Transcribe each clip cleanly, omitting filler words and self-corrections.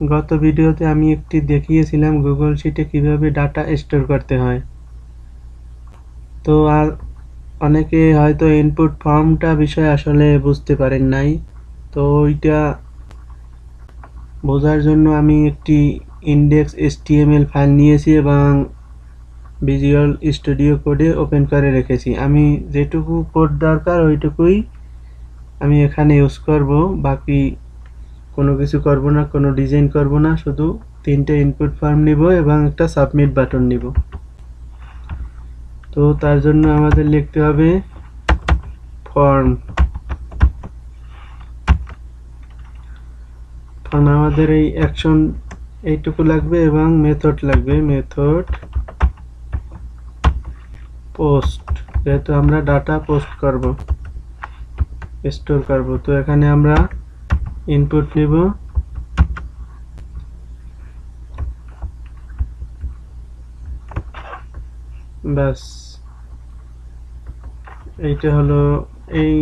গত ভিডিওতে আমি একটি দেখিয়েছিলাম গুগল শিটে কিভাবে ডাটা স্টোর করতে হয়। তো আর অনেকে হয়তো ইনপুট ফর্মটা বিষয় আসলে বুঝতে পারেন নাই। তো ওইটা বোঝার জন্য আমি একটি ইনডেক্স HTML ফাইল নিয়েছি এবং ভিজুয়াল স্টুডিও কোডে ওপেন করে রেখেছি। আমি যেটুকু কোড দরকার ওইটুকুই আমি এখানে ইউজ করব, বাকি কোনো কিছু করব না, কোনো ডিজাইন করব না, শুধু তিনটে ইনপুট ফর্ম নিব এবং একটা সাবমিট বাটন নিব। তো তার জন্য আমাদের লিখতে হবে ফর্ম। আমাদের এই অ্যাকশন এইটুকু লাগবে এবং মেথড লাগবে, মেথড পোস্ট, যেহেতু আমরা ডাটা পোস্ট করব, স্টোর করব। তো এখানে আমরা ইনপুট নিব, ব্যাস এইটা হলো এই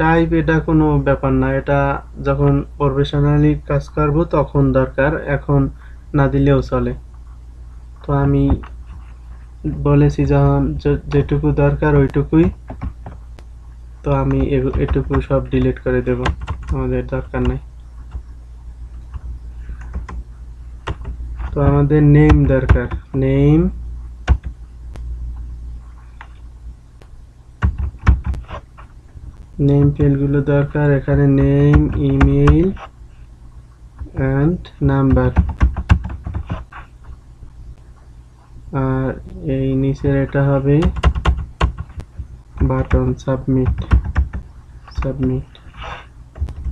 টাইপ। এটা কোনো ব্যাপার না, এটা যখন প্রফেশনালি কাজ করব তখন দরকার, এখন না দিলেও চলে। তো আমি বলেছি যখন যেটুকু দরকার ওইটুকুই, তো আমি এটুকু সব ডিলিট করে দেব, আমাদের দরকার নাই। তো আমাদের নেম দরকার, নেম, নেম ফিল্ডগুলো দরকার। এখানে নেম, ইমেইল অ্যান্ড নাম্বার, আর এই নিচের এটা হবে বাটন, সাবমিট, সাবমিট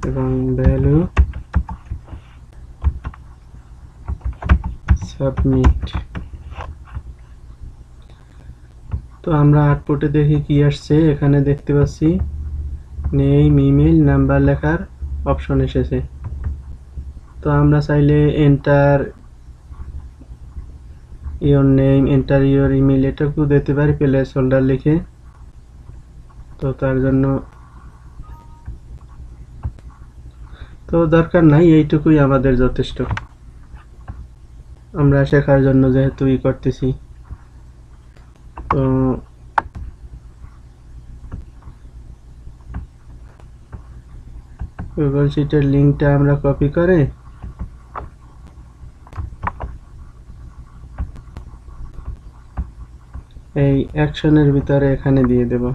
এবং ভ্যালু সাবমিট। তো আমরা আউটপুটে দেখি কি আসছে। এখানে দেখতে পাচ্ছি নেম, ইমেইল, নাম্বার লেখার অপশন এসেছে। তো আমরা চাইলে enter your name, enter your email এটাকেও দিতে পারি প্লেস হোল্ডার লিখে। তো তার জন্য তো দরকার নাই, এইটুকুই আমাদের যথেষ্ট, আমরা শেখার জন্য যেহেতু করতেছি। তো গুগল শিটের লিঙ্কটা আমরা কপি করে এই অ্যাকশনের ভিতরে এখানে দিয়ে দেব।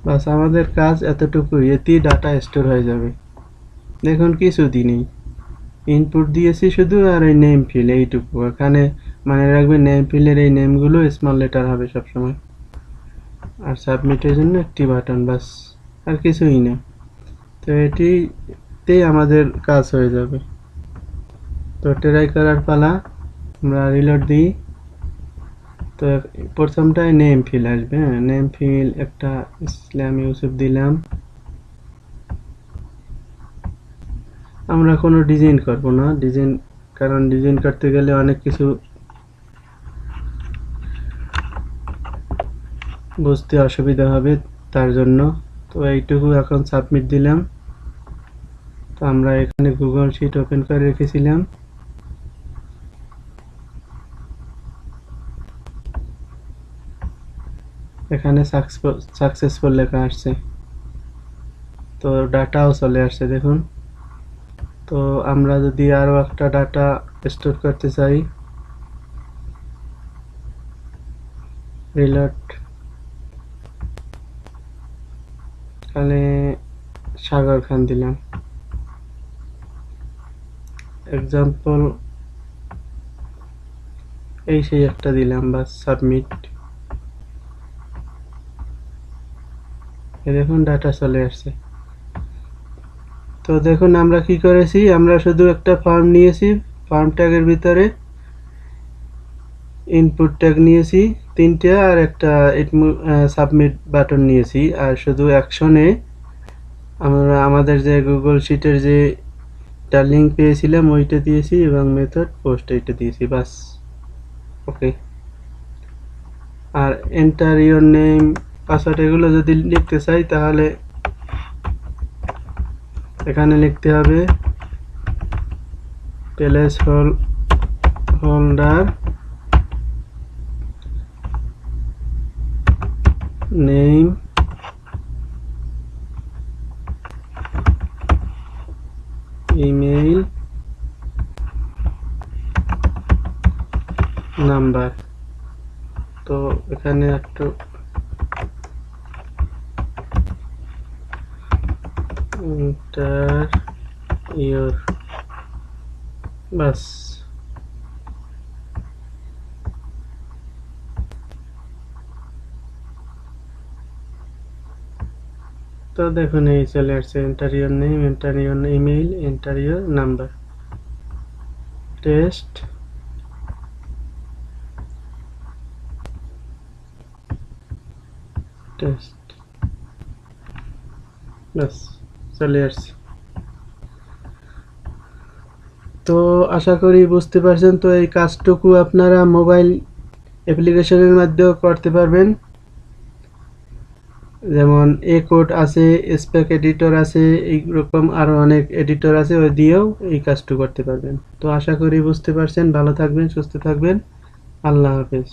বাস আমাদের কাজ এতটুকুই, এতেই ডাটা স্টোর হয়ে যাবে। দেখুন কিছুই নেই, ইনপুট দিয়েছি শুধু, আর এই নেম ফিল্ড এইটুকু। এখানে মানে রাখবে নেম ফিল্ডের এই নেমগুলো স্মল লেটার হবে সবসময়, আর সাবমিটের জন্য একটি বাটন, বাস আর কিছুই না। তো এটিতেই আমাদের কাজ হয়ে যাবে। তো ট্রাই করার পালা, আমরা রিলোড দিই। তো প্রথমটায় নেম ফিল্ড আসবে, হ্যাঁ নেম ফিল্ড একটা ইসলাম ইউসুফ দিলাম। আমরা কোনো ডিজাইন করব না, কারণ ডিজাইন করতে গেলে অনেক কিছু বুঝতে অসুবিধা হবে, তার জন্য। তো এইটুকু এখন সাবমিট দিলাম। তো আমরা এখানে গুগল শিট ওপেন করে রেখেছিলাম, এখানে সাকসেসফুল লেখা আসছে। তো ডাটাও চলে আসছে দেখুন। তো আমরা যদি আরো একটা ডাটা স্টোর করতে চাই, রিলোড, তাহলে সাগর খান দিলাম, এক্সাম্পল এই সেই একটা দিলাম, বাস সাবমিট। দেখুন ডাটা চলে আসছে। তো দেখুন আমরা কি করেছি, আমরা শুধু একটা ফর্ম নিয়েছি, ফর্ম ট্যাগের ভিতরে ইনপুট ট্যাগ নিয়েছি তিনটে, আর একটা সাবমিট বাটন নিয়েছি, আর শুধু অ্যাকশনে আমরা আমাদের যে গুগল শিটের যে লিঙ্ক পেয়েছিলাম ওইটা দিয়েছি এবং মেথড পোস্ট এইটা দিয়েছি, বাস ওকে। আর এন্টার ইওর নেম, পাসওয়ার্ড এগুলো যদি লিখতে চাই তাহলে এখানে লিখতে হবে place holder name email number. তো এখানে একটু enter your বাস। তো দেখুন এই চলে আসছে enter your name, enter your email, enter your number, test bus চলে আসছে। তো আশা করি বুঝতে পারছেন। তো এই কাজটুকু আপনারা মোবাইল অ্যাপ্লিকেশনের মাধ্যমেও করতে পারবেন, যেমন এ কোড আছে, স্পেক এডিটর আছে, এইরকম আরো অনেক এডিটর আছে, ওই দিয়েও এই কাজটুকু করতে পারবেন। তো আশা করি বুঝতে পারছেন। ভালো থাকবেন, সুস্থ থাকবেন। আল্লাহ হাফেজ।